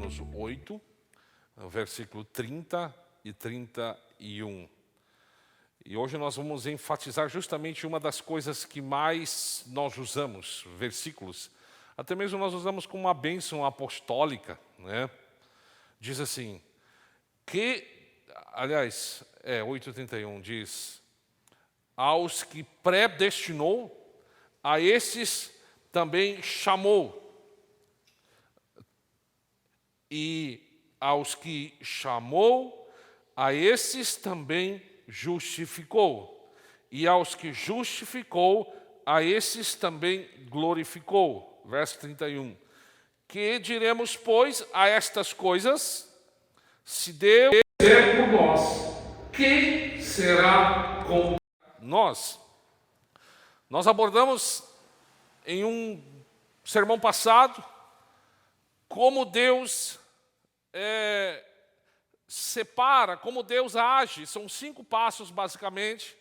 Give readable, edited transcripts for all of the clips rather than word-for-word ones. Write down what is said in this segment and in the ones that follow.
Romanos 8, versículo 30 e 31. E hoje nós vamos enfatizar justamente uma das coisas que mais nós usamos, versículos. Até mesmo nós usamos como uma bênção apostólica, né? Diz assim, aliás, 8:31 diz, aos que predestinou, a esses também chamou. E aos que chamou, a esses também justificou. E aos que justificou, a esses também glorificou. Verso 31. Que diremos, pois, a estas coisas? Se Deus é por nós, quem será contra nós? Nós abordamos em um sermão passado como Deus separa, como Deus age. São 5 passos, basicamente.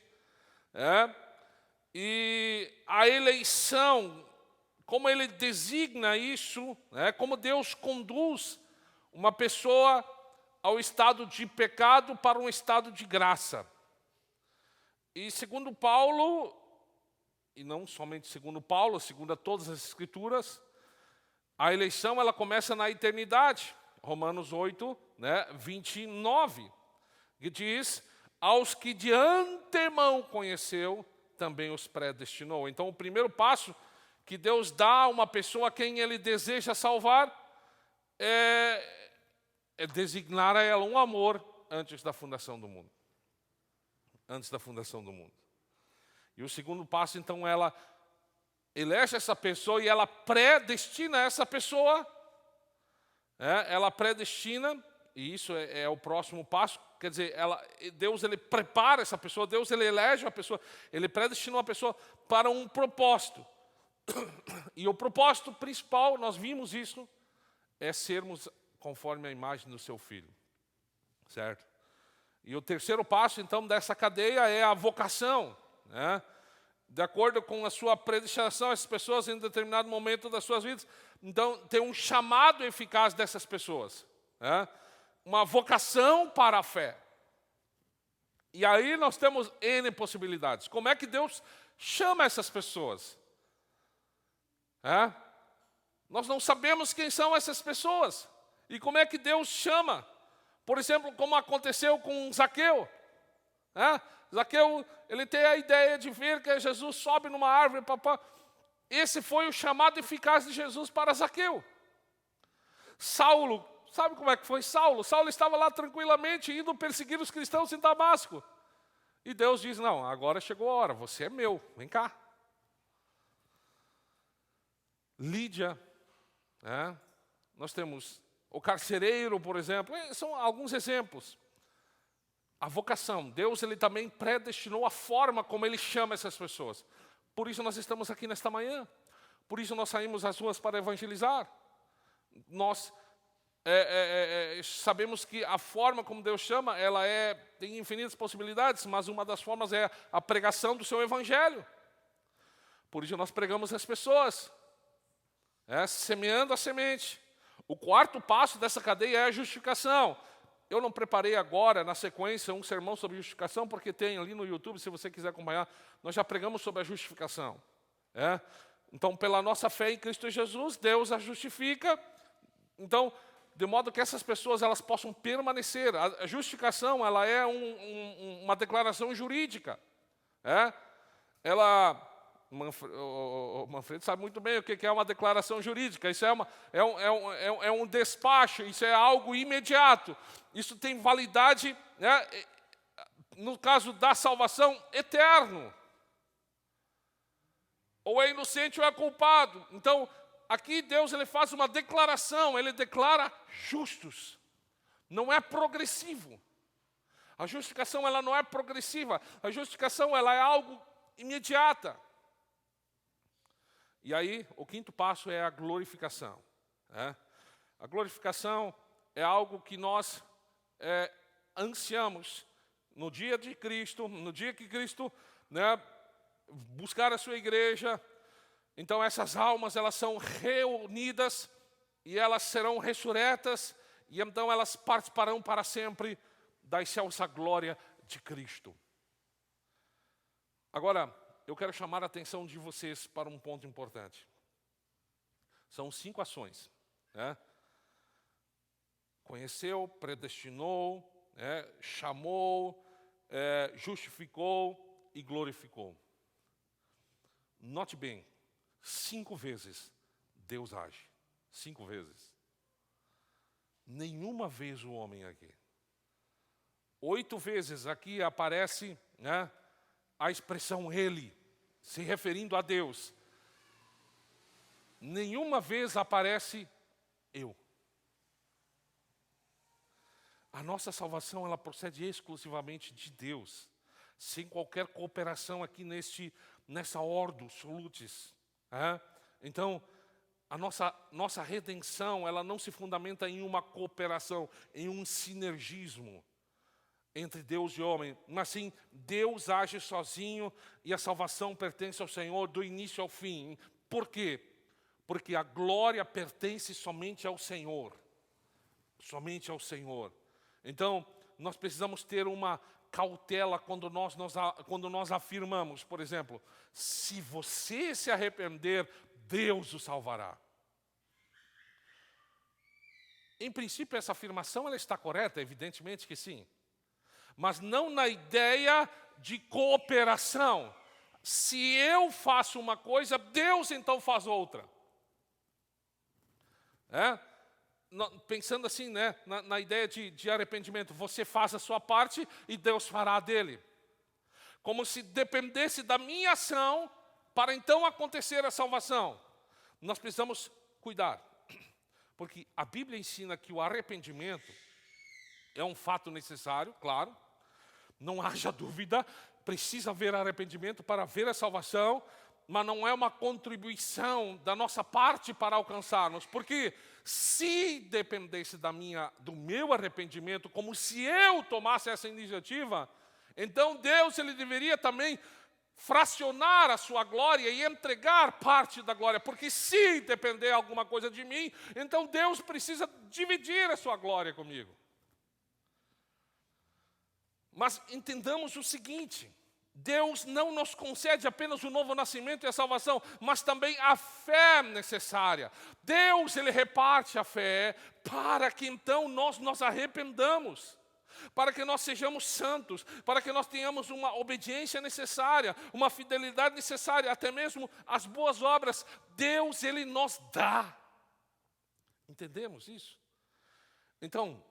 E a eleição, como Ele designa isso, como Deus conduz uma pessoa ao estado de pecado para um estado de graça. E segundo Paulo, e não somente segundo Paulo, segundo todas as Escrituras, a eleição ela começa na eternidade. Romanos 8, 29, que diz, aos que de antemão conheceu, também os predestinou. Então o primeiro passo que Deus dá a uma pessoa a quem Ele deseja salvar é designar a ela um amor antes da fundação do mundo. Antes da fundação do mundo. E o segundo passo, então, ela elege essa pessoa e ela predestina essa pessoa. Ela predestina, e isso é o próximo passo. Quer dizer, Deus ele prepara essa pessoa, Deus ele elege uma pessoa, Ele predestinou uma pessoa para um propósito. E o propósito principal, nós vimos isso, é sermos conforme a imagem do seu Filho. Certo? E o terceiro passo, então, dessa cadeia é a vocação. De acordo com a sua predestinação, essas pessoas, em determinado momento das suas vidas, então, tem um chamado eficaz dessas pessoas. Uma vocação para a fé. E aí nós temos N possibilidades. Como é que Deus chama essas pessoas? Nós não sabemos quem são essas pessoas. E como é que Deus chama? Por exemplo, como aconteceu com Zaqueu. Zaqueu, ele tem a ideia de ver que Jesus sobe numa árvore. Esse foi o chamado eficaz de Jesus para Zaqueu. Saulo, sabe como é que foi Saulo? Saulo estava lá tranquilamente indo perseguir os cristãos em Damasco. E Deus diz, não, agora chegou a hora, você é meu, vem cá. Lídia, nós temos o carcereiro, por exemplo, são alguns exemplos. A vocação, Deus ele também predestinou a forma como Ele chama essas pessoas. Por isso nós estamos aqui nesta manhã. Por isso nós saímos às ruas para evangelizar. Nós sabemos que a forma como Deus chama, ela tem infinitas possibilidades, mas uma das formas é a pregação do seu evangelho. Por isso nós pregamos as pessoas, semeando a semente. O quarto passo dessa cadeia é a justificação. Eu não preparei agora, na sequência, um sermão sobre justificação, porque tem ali no YouTube, se você quiser acompanhar, nós já pregamos sobre a justificação. Então, pela nossa fé em Cristo Jesus, Deus a justifica. Então, de modo que essas pessoas elas possam permanecer. A justificação ela é uma declaração jurídica. O Manfredo sabe muito bem o que é uma declaração jurídica. Isso é um despacho, isso é algo imediato. Isso tem validade, no caso da salvação, eterno. Ou é inocente ou é culpado. Então, aqui Deus ele faz uma declaração, Ele declara justos. Não é progressivo. A justificação ela não é progressiva. A justificação ela é algo imediata. E aí, o quinto passo é a glorificação. A glorificação é algo que nós ansiamos no dia de Cristo, no dia que Cristo buscar a sua igreja. Então, essas almas elas são reunidas e elas serão ressurretas, e então elas participarão para sempre da excelsa glória de Cristo. Agora, eu quero chamar a atenção de vocês para um ponto importante. São 5 ações, né? Conheceu, predestinou, chamou, justificou e glorificou. Note bem, 5 vezes Deus age. 5 vezes. Nenhuma vez o homem aqui. 8 vezes aqui aparece, né, a expressão ele, se referindo a Deus. Nenhuma vez aparece eu. A nossa salvação, ela procede exclusivamente de Deus, sem qualquer cooperação aqui nessa ordo solutis. Então, a nossa redenção, ela não se fundamenta em uma cooperação, em um sinergismo entre Deus e homem, mas sim, Deus age sozinho e a salvação pertence ao Senhor do início ao fim. Por quê? Porque a glória pertence somente ao Senhor. Somente ao Senhor. Então, nós precisamos ter uma cautela quando nós afirmamos, por exemplo, se você se arrepender, Deus o salvará. Em princípio, essa afirmação ela está correta, evidentemente que sim. Mas não na ideia de cooperação. Se eu faço uma coisa, Deus então faz outra. Pensando assim, né, na ideia de arrependimento, você faz a sua parte e Deus fará a dele. Como se dependesse da minha ação para então acontecer a salvação. Nós precisamos cuidar, porque a Bíblia ensina que o arrependimento é um fato necessário, claro, não haja dúvida, precisa haver arrependimento para haver a salvação, mas não é uma contribuição da nossa parte para alcançarmos, porque se dependesse do meu arrependimento, como se eu tomasse essa iniciativa, então Deus ele deveria também fracionar a sua glória e entregar parte da glória, porque se depender alguma coisa de mim, então Deus precisa dividir a sua glória comigo. Mas entendamos o seguinte, Deus não nos concede apenas o novo nascimento e a salvação, mas também a fé necessária. Deus, ele reparte a fé para que então nós nos arrependamos, para que nós sejamos santos, para que nós tenhamos uma obediência necessária, uma fidelidade necessária, até mesmo as boas obras. Deus, ele nos dá. Entendemos isso? Então,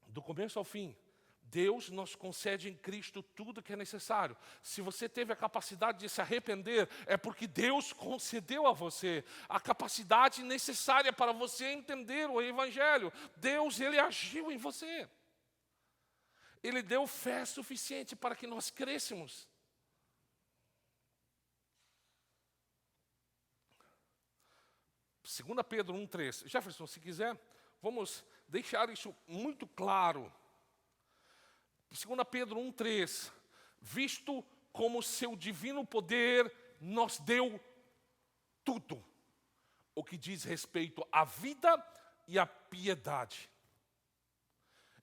do começo ao fim, Deus nos concede em Cristo tudo que é necessário. Se você teve a capacidade de se arrepender, é porque Deus concedeu a você a capacidade necessária para você entender o Evangelho. Deus, ele agiu em você. Ele deu fé suficiente para que nós crescêssemos. Segunda Pedro 1:3. Jefferson, se quiser, vamos deixar isso muito claro. 2 Pedro 1:3, visto como seu divino poder nos deu tudo, o que diz respeito à vida e à piedade.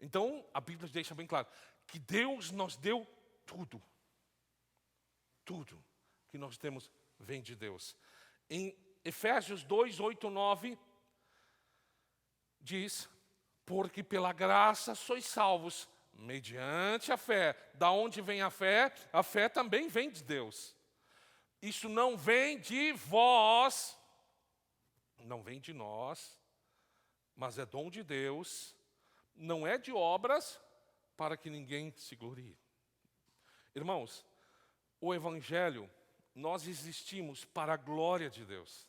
Então, a Bíblia deixa bem claro que Deus nos deu tudo. Tudo que nós temos vem de Deus. Em Efésios 2:8-9, diz, porque pela graça sois salvos, mediante a fé. Da onde vem a fé? A fé também vem de Deus. Isso não vem de vós, não vem de nós, mas é dom de Deus, não é de obras, para que ninguém se glorie. Irmãos, o Evangelho, nós existimos para a glória de Deus.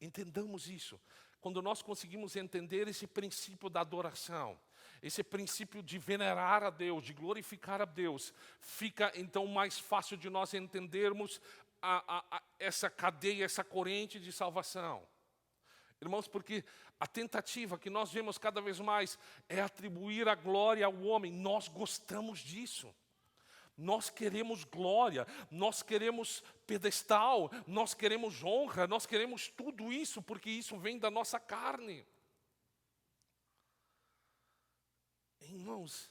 Entendamos isso. Quando nós conseguimos entender esse princípio da adoração, esse princípio de venerar a Deus, de glorificar a Deus, fica então mais fácil de nós entendermos essa cadeia, essa corrente de salvação. Irmãos, porque a tentativa que nós vemos cada vez mais é atribuir a glória ao homem. Nós gostamos disso. Nós queremos glória, nós queremos pedestal, nós queremos honra, nós queremos tudo isso, porque isso vem da nossa carne. Irmãos,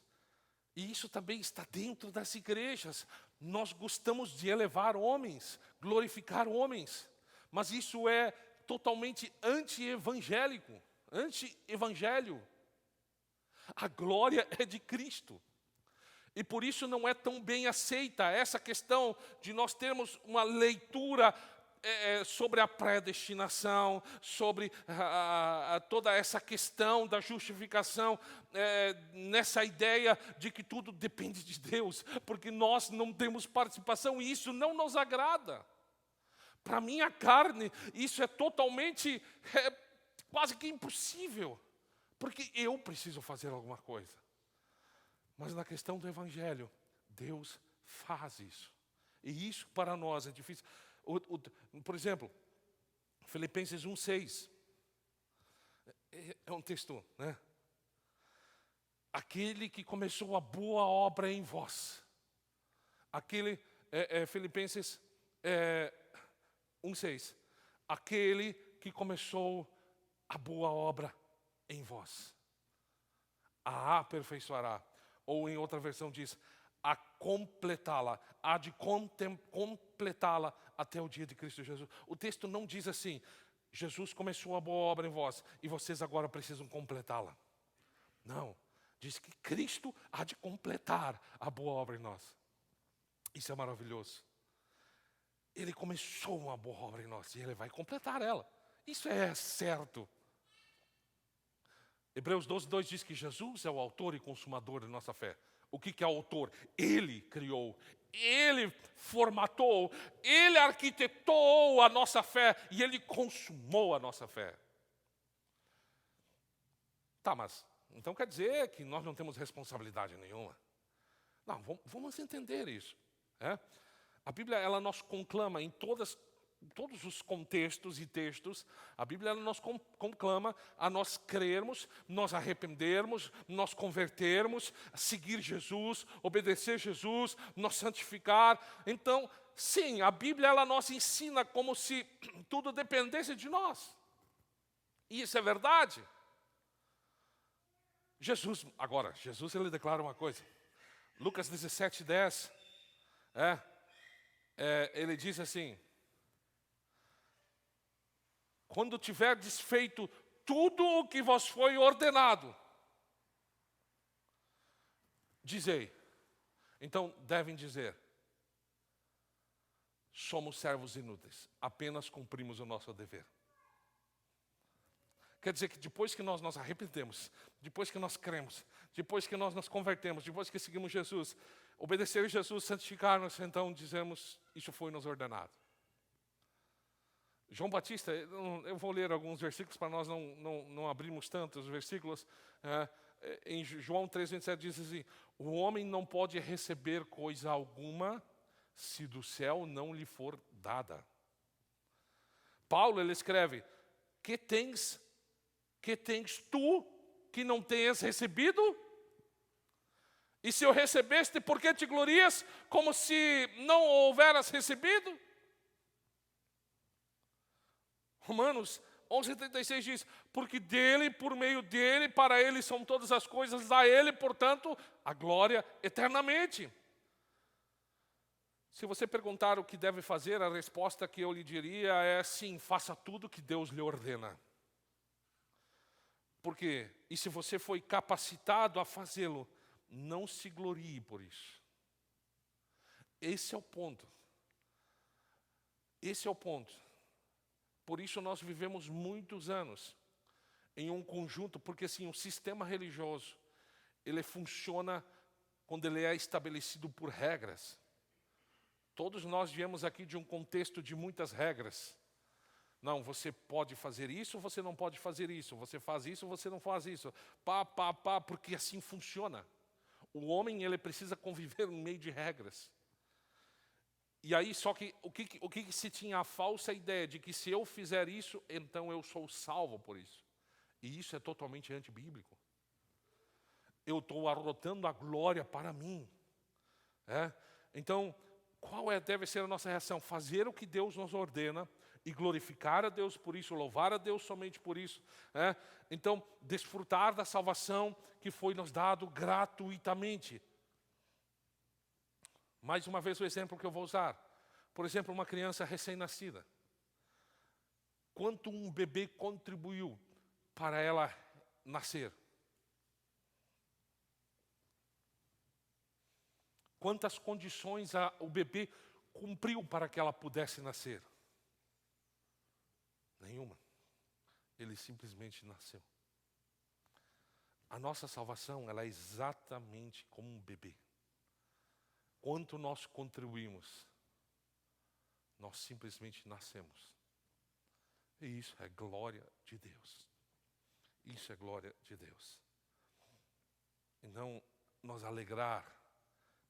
e isso também está dentro das igrejas. Nós gostamos de elevar homens, glorificar homens, mas isso é totalmente anti-evangélico, anti-evangelho. A glória é de Cristo. E por isso não é tão bem aceita essa questão de nós termos uma leitura sobre a predestinação, sobre toda essa questão da justificação, nessa ideia de que tudo depende de Deus, porque nós não temos participação e isso não nos agrada. Para a minha carne, isso é totalmente, quase que impossível, porque eu preciso fazer alguma coisa. Mas na questão do Evangelho, Deus faz isso. E isso para nós é difícil. Por exemplo, Filipenses 1,6. É um texto, né? Aquele que começou a boa obra em vós. Filipenses 1,6. Aquele que começou a boa obra em vós. A aperfeiçoará. Ou em outra versão diz, a completá-la, há de completá-la até o dia de Cristo Jesus. O texto não diz assim, Jesus começou a boa obra em vós e vocês agora precisam completá-la. Não, diz que Cristo há de completar a boa obra em nós. Isso é maravilhoso. Ele começou uma boa obra em nós e Ele vai completar ela. Isso é certo. Hebreus 12:2 diz que Jesus é o autor e consumador da nossa fé. O que é autor? Ele criou, Ele formatou, Ele arquitetou a nossa fé e Ele consumou a nossa fé. Tá, mas então quer dizer que nós não temos responsabilidade nenhuma? Não, vamos entender isso. A Bíblia, ela nos conclama em todos os contextos e textos, a Bíblia ela nos conclama a nós crermos, nós arrependermos, nós convertermos, seguir Jesus, obedecer Jesus, nos santificar. Então, sim, a Bíblia ela nos ensina como se tudo dependesse de nós. E isso é verdade. Jesus ele declara uma coisa. Lucas 17:10, ele diz assim, quando tiver desfeito tudo o que vos foi ordenado, dizei. Então devem dizer, somos servos inúteis, apenas cumprimos o nosso dever. Quer dizer que depois que nós nos arrependemos, depois que nós cremos, depois que nós nos convertemos, depois que seguimos Jesus, obedecer a Jesus, santificar-nos, então dizemos, isso foi nos ordenado. João Batista, eu vou ler alguns versículos para nós não abrirmos tantos versículos. Em João 3:27 diz assim, o homem não pode receber coisa alguma se do céu não lhe for dada. Paulo, ele escreve, que tens tu que não tenhas recebido? E se eu recebeste, por que te glorias como se não houveras recebido? Romanos 11:36 diz, porque dele, por meio dele, para ele são todas as coisas, a ele, portanto, a glória eternamente. Se você perguntar o que deve fazer, a resposta que eu lhe diria é sim, faça tudo que Deus lhe ordena. Por quê? E se você foi capacitado a fazê-lo, não se glorie por isso. Esse é o ponto. Esse é o ponto. Por isso nós vivemos muitos anos em um conjunto, porque assim, o sistema religioso, ele funciona quando ele é estabelecido por regras. Todos nós viemos aqui de um contexto de muitas regras. Não, você pode fazer isso, você não pode fazer isso. Você faz isso, você não faz isso. Porque assim funciona. O homem, ele precisa conviver no meio de regras. E aí, só que o que se tinha a falsa ideia de que se eu fizer isso, então eu sou salvo por isso. E isso é totalmente antibíblico. Eu estou arrotando a glória para mim. Então, qual deve ser a nossa reação? Fazer o que Deus nos ordena e glorificar a Deus por isso, louvar a Deus somente por isso. Né? Então, desfrutar da salvação que foi nos dado gratuitamente. Mais uma vez o exemplo que eu vou usar. Por exemplo, uma criança recém-nascida. Quanto um bebê contribuiu para ela nascer? Quantas condições o bebê cumpriu para que ela pudesse nascer? Nenhuma. Ele simplesmente nasceu. A nossa salvação, ela é exatamente como um bebê. Quanto nós contribuímos, nós simplesmente nascemos. E isso é glória de Deus. Isso é glória de Deus. Então, nos alegrar,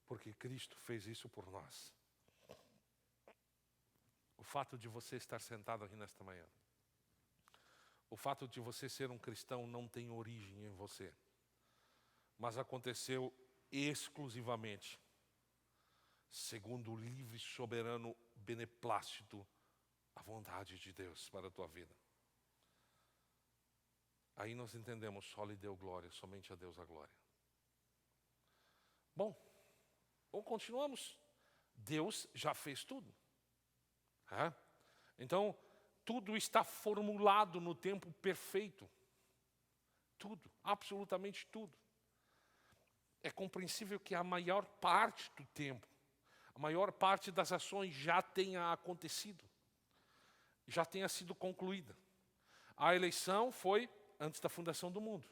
porque Cristo fez isso por nós. O fato de você estar sentado aqui nesta manhã, o fato de você ser um cristão não tem origem em você, mas aconteceu exclusivamente segundo o livre, soberano beneplácito, a vontade de Deus para a tua vida. Aí nós entendemos, só lhe deu glória, somente a Deus a glória. Bom, ou continuamos. Deus já fez tudo. Então, tudo está formulado no tempo perfeito. Tudo, absolutamente tudo. É compreensível que a maior parte do tempo, a maior parte das ações já tenha acontecido. Já tenha sido concluída. A eleição foi antes da fundação do mundo.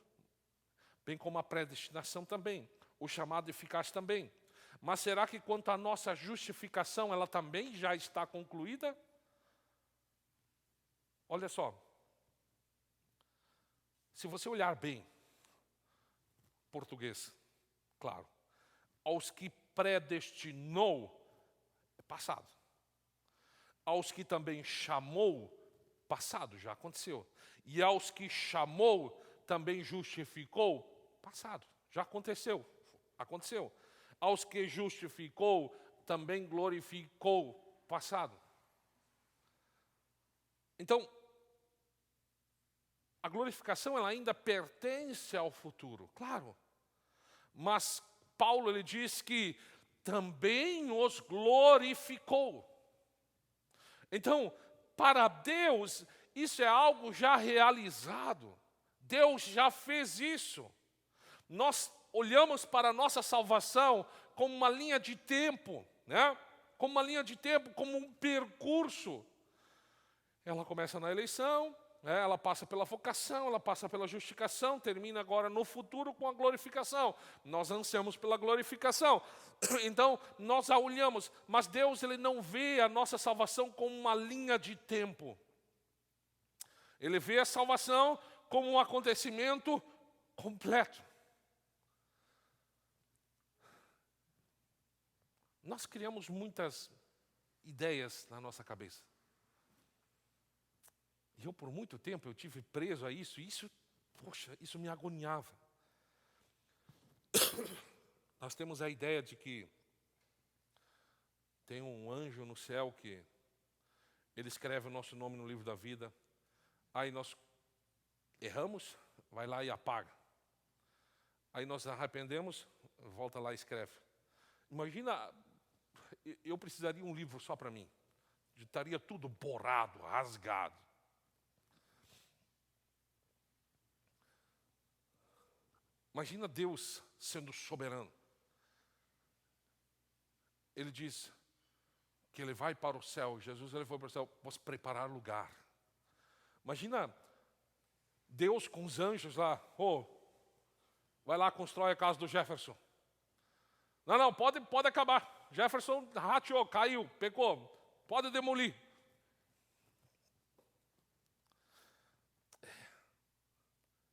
Bem como a predestinação também. O chamado eficaz também. Mas será que quanto à nossa justificação, ela também já está concluída? Olha só. Se você olhar bem, português, claro. Aos que predestinou, é passado. Aos que também chamou, passado, já aconteceu. E aos que chamou, também justificou, passado, já aconteceu. Aconteceu. Aos que justificou, também glorificou, passado. Então, a glorificação ela ainda pertence ao futuro, claro. Mas Paulo ele diz que também os glorificou. Então, para Deus, isso é algo já realizado. Deus já fez isso. Nós olhamos para a nossa salvação como uma linha de tempo, né? Como uma linha de tempo, como um percurso. Ela começa na eleição, né? Ela passa pela vocação, ela passa pela justificação, termina agora no futuro com a glorificação. Nós ansiamos pela glorificação. Então, nós a olhamos, mas Deus ele não vê a nossa salvação como uma linha de tempo. Ele vê a salvação como um acontecimento completo. Nós criamos muitas ideias na nossa cabeça. E eu, por muito tempo, eu tive preso a isso. E isso me agoniava. Nós temos a ideia de que tem um anjo no céu que ele escreve o nosso nome no livro da vida. Aí nós erramos, vai lá e apaga. Aí nós arrependemos, volta lá e escreve. Imagina, eu precisaria de um livro só para mim. Estaria tudo borrado, rasgado. Imagina Deus sendo soberano. Ele diz que ele vai para o céu. Jesus ele foi para o céu, posso preparar lugar. Imagina Deus com os anjos lá. Vai lá, constrói a casa do Jefferson. Não, pode acabar. Jefferson rateou, caiu, pecou. Pode demolir.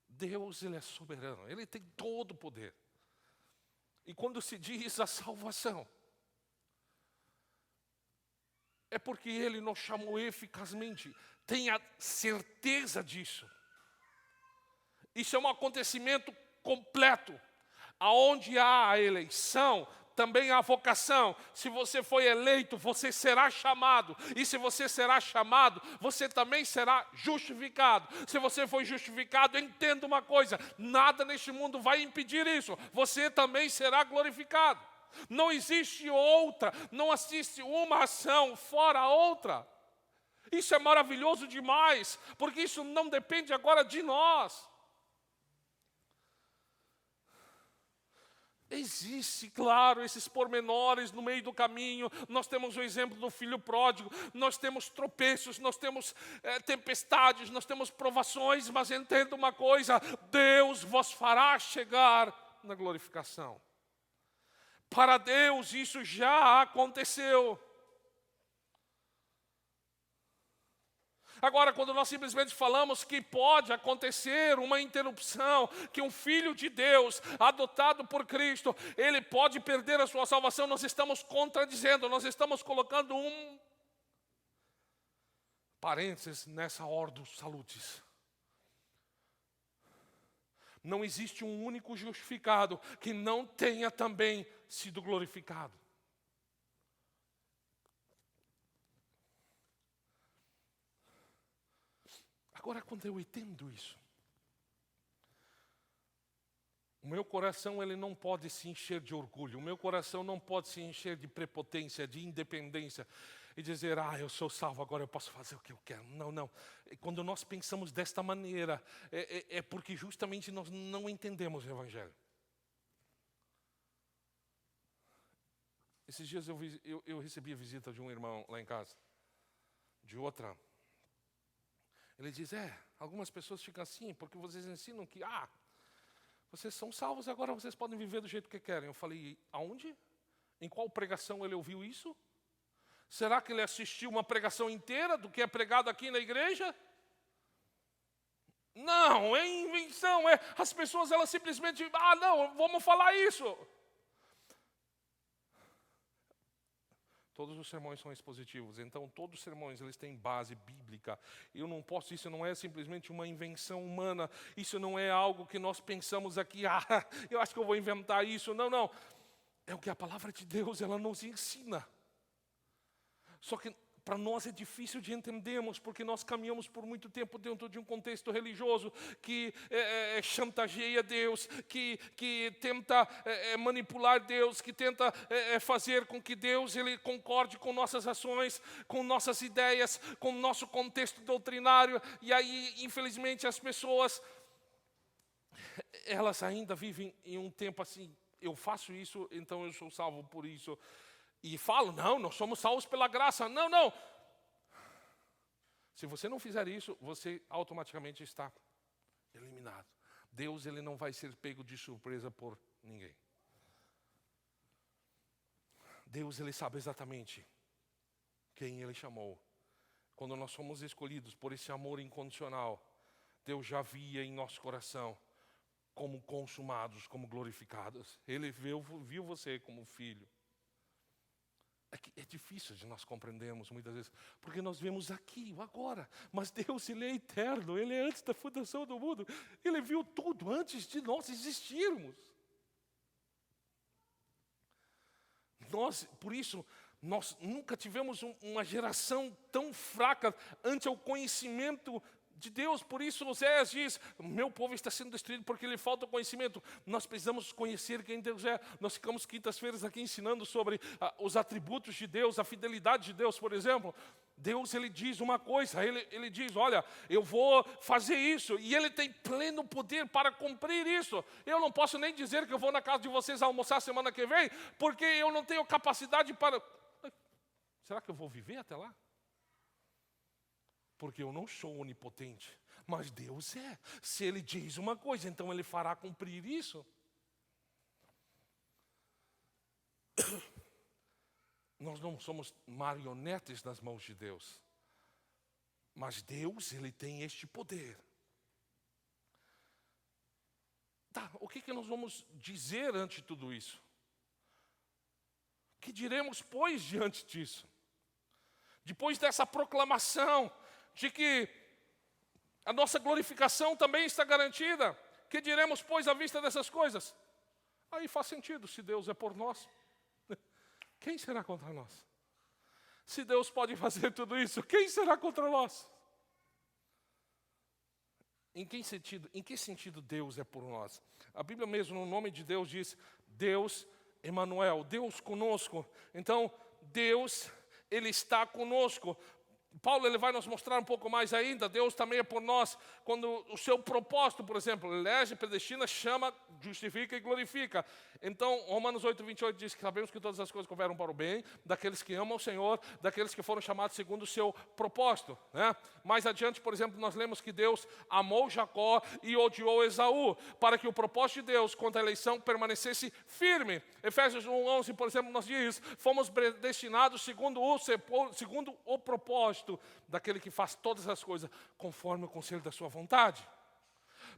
Deus, ele é soberano. Ele tem todo o poder. E quando se diz a salvação, é porque ele nos chamou eficazmente. Tenha certeza disso. Isso é um acontecimento completo. Aonde há a eleição, também a vocação. Se você foi eleito, você será chamado. E se você será chamado, você também será justificado. Se você foi justificado, entenda uma coisa: nada neste mundo vai impedir isso. Você também será glorificado. Não existe outra, não existe uma ação fora a outra. Isso é maravilhoso demais, porque isso não depende agora de nós. Existe, claro, esses pormenores no meio do caminho. Nós temos o exemplo do filho pródigo, nós temos tropeços, nós temos tempestades, nós temos provações, mas entenda uma coisa: Deus vos fará chegar na glorificação. Para Deus isso já aconteceu. Agora, quando nós simplesmente falamos que pode acontecer uma interrupção, que um filho de Deus, adotado por Cristo, ele pode perder a sua salvação, nós estamos contradizendo, nós estamos colocando um parênteses nessa ordem salutis. Não existe um único justificado que não tenha também sido glorificado. Agora, quando eu entendo isso, o meu coração ele não pode se encher de orgulho, o meu coração não pode se encher de prepotência, de independência e dizer: eu sou salvo, agora eu posso fazer o que eu quero. Não, não. Quando nós pensamos desta maneira, é porque justamente nós não entendemos o Evangelho. Esses dias eu recebi a visita de um irmão lá em casa, de outra. Ele diz: algumas pessoas ficam assim, porque vocês ensinam que, vocês são salvos, agora vocês podem viver do jeito que querem. Eu falei: aonde? Em qual pregação ele ouviu isso? Será que ele assistiu uma pregação inteira do que é pregado aqui na igreja? Não, é invenção, as pessoas elas simplesmente, não, vamos falar isso. Todos os sermões são expositivos, então todos os sermões eles têm base bíblica. Eu não posso, isso não é simplesmente uma invenção humana, isso não é algo que nós pensamos aqui, eu acho que eu vou inventar isso. Não, não. É o que a palavra de Deus ela nos ensina. Só que para nós é difícil de entendermos, porque nós caminhamos por muito tempo dentro de um contexto religioso que chantageia Deus, que tenta manipular Deus, que tenta fazer com que Deus ele concorde com nossas ações, com nossas ideias, com o nosso contexto doutrinário. E aí, infelizmente, as pessoas, elas ainda vivem em um tempo assim: eu faço isso, então eu sou salvo por isso. E falam: não, nós somos salvos pela graça. Não, não. Se você não fizer isso, você automaticamente está eliminado. Deus ele não vai ser pego de surpresa por ninguém. Deus ele sabe exatamente quem ele chamou. Quando nós somos escolhidos por esse amor incondicional, Deus já via em nosso coração como consumados, como glorificados. Ele viu você como filho. É difícil de nós compreendermos muitas vezes, porque nós vemos aqui, agora, mas Deus ele é eterno, Ele é antes da fundação do mundo, Ele viu tudo antes de nós existirmos. Por isso, nós nunca tivemos uma geração tão fraca ante o conhecimento de Deus. Por isso Oséias diz: meu povo está sendo destruído porque lhe falta conhecimento. Nós precisamos conhecer quem Deus é. Nós ficamos quintas-feiras aqui ensinando sobre os atributos de Deus, a fidelidade de Deus, por exemplo. Deus ele diz uma coisa, ele diz: olha, eu vou fazer isso, e Ele tem pleno poder para cumprir isso. Eu não posso nem dizer que eu vou na casa de vocês almoçar semana que vem, porque eu não tenho capacidade para... Será que eu vou viver até lá? Porque eu não sou onipotente, mas Deus é. Se Ele diz uma coisa, então Ele fará cumprir isso. Nós não somos marionetes nas mãos de Deus, mas Deus, Ele tem este poder. Tá, o que nós vamos dizer ante tudo isso? O que diremos, pois, diante disso? Depois dessa proclamação de que a nossa glorificação também está garantida, que diremos, pois, à vista dessas coisas? Aí faz sentido, se Deus é por nós, quem será contra nós? Se Deus pode fazer tudo isso, quem será contra nós? Em que sentido Deus é por nós? A Bíblia mesmo, no nome de Deus, diz Deus Emanuel, Deus conosco. Então, Deus, Ele está conosco. Paulo ele vai nos mostrar um pouco mais ainda. Deus também é por nós. Quando o seu propósito, por exemplo, elege, predestina, chama, justifica e glorifica. Então, Romanos 8:28 diz que sabemos que todas as coisas cooperam para o bem daqueles que amam o Senhor, daqueles que foram chamados segundo o seu propósito, né? Mais adiante, por exemplo, nós lemos que Deus amou Jacó e odiou Esaú, para que o propósito de Deus quanto à eleição permanecesse firme. Efésios 1:11, por exemplo, nos diz: fomos predestinados segundo o propósito daquele que faz todas as coisas conforme o conselho da sua vontade.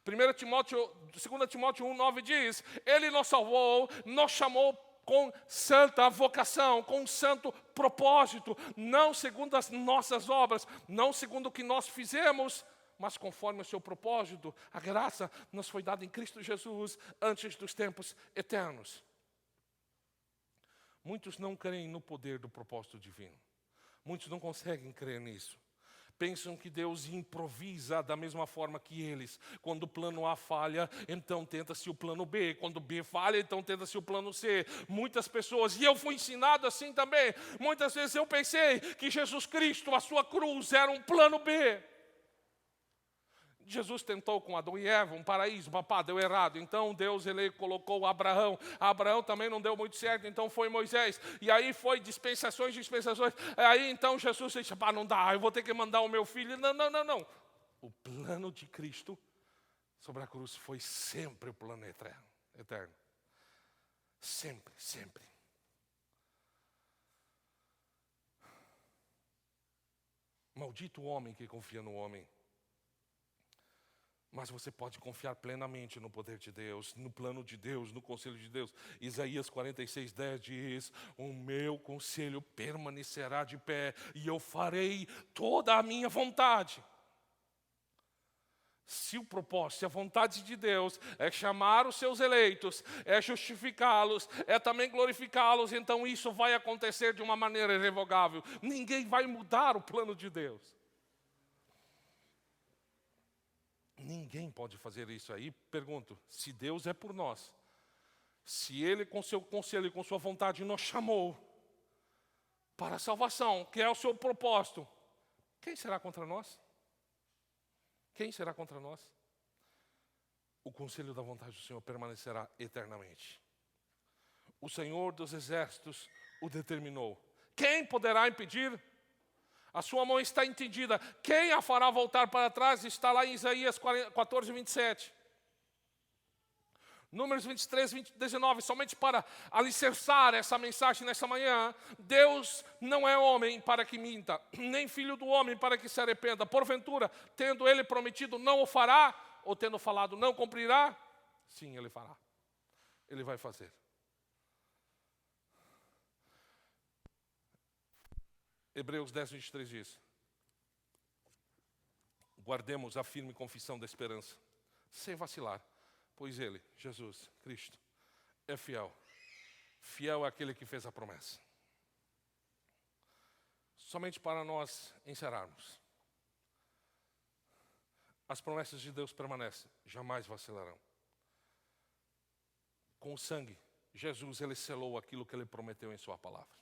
2 Timóteo 1:9 diz: Ele nos salvou, nos chamou com santa vocação, com santo propósito, não segundo as nossas obras, não segundo o que nós fizemos, mas conforme o seu propósito. A graça nos foi dada em Cristo Jesus antes dos tempos eternos. Muitos não creem no poder do propósito divino. Muitos não conseguem crer nisso. Pensam que Deus improvisa da mesma forma que eles. Quando o plano A falha, então tenta-se o plano B. Quando o B falha, então tenta-se o plano C. Muitas pessoas, e eu fui ensinado assim também, muitas vezes eu pensei que Jesus Cristo, a sua cruz, era um plano B. Jesus tentou com Adão e Eva um paraíso, papá, deu errado. Então Deus ele colocou Abraão. Abraão também não deu muito certo, então foi Moisés. E aí foi dispensações. Aí então Jesus disse, pá, não dá, eu vou ter que mandar o meu filho. Não. O plano de Cristo sobre a cruz foi sempre o plano eterno. Sempre. Maldito o homem que confia no homem. Mas você pode confiar plenamente no poder de Deus, no plano de Deus, no conselho de Deus. Isaías 46:10 diz: o meu conselho permanecerá de pé e eu farei toda a minha vontade. Se o propósito, se a vontade de Deus é chamar os seus eleitos, é justificá-los, é também glorificá-los, então isso vai acontecer de uma maneira irrevogável. Ninguém vai mudar o plano de Deus. Ninguém pode fazer isso aí. Pergunto, se Deus é por nós, se Ele com seu conselho e com sua vontade nos chamou para a salvação, que é o seu propósito, quem será contra nós? Quem será contra nós? O conselho da vontade do Senhor permanecerá eternamente. O Senhor dos exércitos o determinou. Quem poderá impedir? A sua mão está entendida. Quem a fará voltar para trás? Está lá em Isaías 14:27. Números 23:19. Somente para alicerçar essa mensagem nessa manhã. Deus não é homem para que minta, nem filho do homem para que se arrependa. Porventura, tendo ele prometido, não o fará? Ou tendo falado, não cumprirá? Sim, ele fará. Ele vai fazer. Hebreus 10:23 diz: guardemos a firme confissão da esperança, sem vacilar, pois Ele, Jesus Cristo, é fiel. Fiel é aquele que fez a promessa. Somente para nós encerrarmos. As promessas de Deus permanecem, jamais vacilarão. Com o sangue, Jesus ele selou aquilo que Ele prometeu em sua palavra.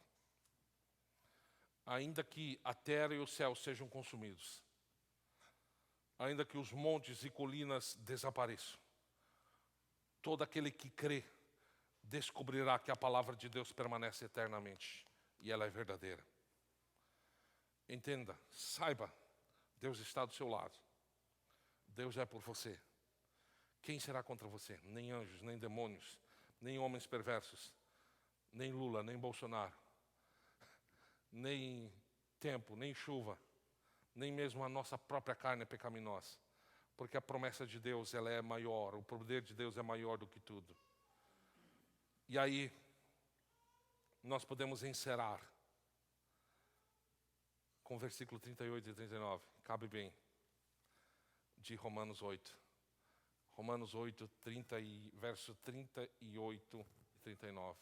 Ainda que a terra e o céu sejam consumidos, ainda que os montes e colinas desapareçam, todo aquele que crê descobrirá que a palavra de Deus permanece eternamente e ela é verdadeira. Entenda, saiba, Deus está do seu lado. Deus é por você. Quem será contra você? Nem anjos, nem demônios, nem homens perversos, nem Lula, nem Bolsonaro, nem tempo, nem chuva, nem mesmo a nossa própria carne é pecaminosa. Porque a promessa de Deus ela é maior, o poder de Deus é maior do que tudo. E aí, nós podemos encerrar com o versículo 38 e 39, cabe bem, de Romanos 8. Romanos 8, verso 38 e 39.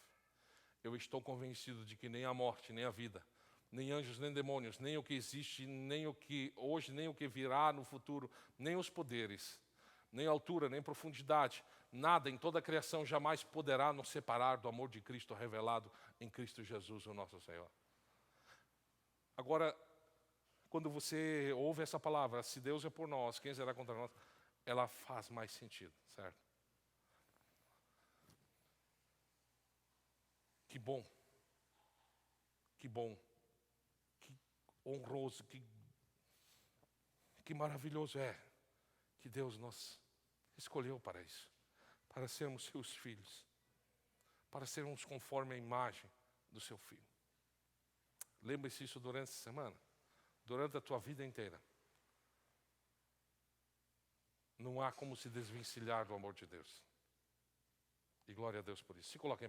eu estou convencido de que nem a morte, nem a vida, nem anjos, nem demônios, nem o que existe, nem o que hoje, nem o que virá no futuro, nem os poderes, nem altura, nem profundidade, nada em toda a criação jamais poderá nos separar do amor de Cristo revelado em Cristo Jesus, o nosso Senhor. Agora, quando você ouve essa palavra, se Deus é por nós, quem será contra nós? Ela faz mais sentido, certo? Que bom, que honroso, que maravilhoso é que Deus nos escolheu para isso, para sermos seus filhos, para sermos conforme a imagem do seu Filho. Lembre-se isso durante essa semana, durante a tua vida inteira. Não há como se desvencilhar do amor de Deus. E glória a Deus por isso. Se coloquem.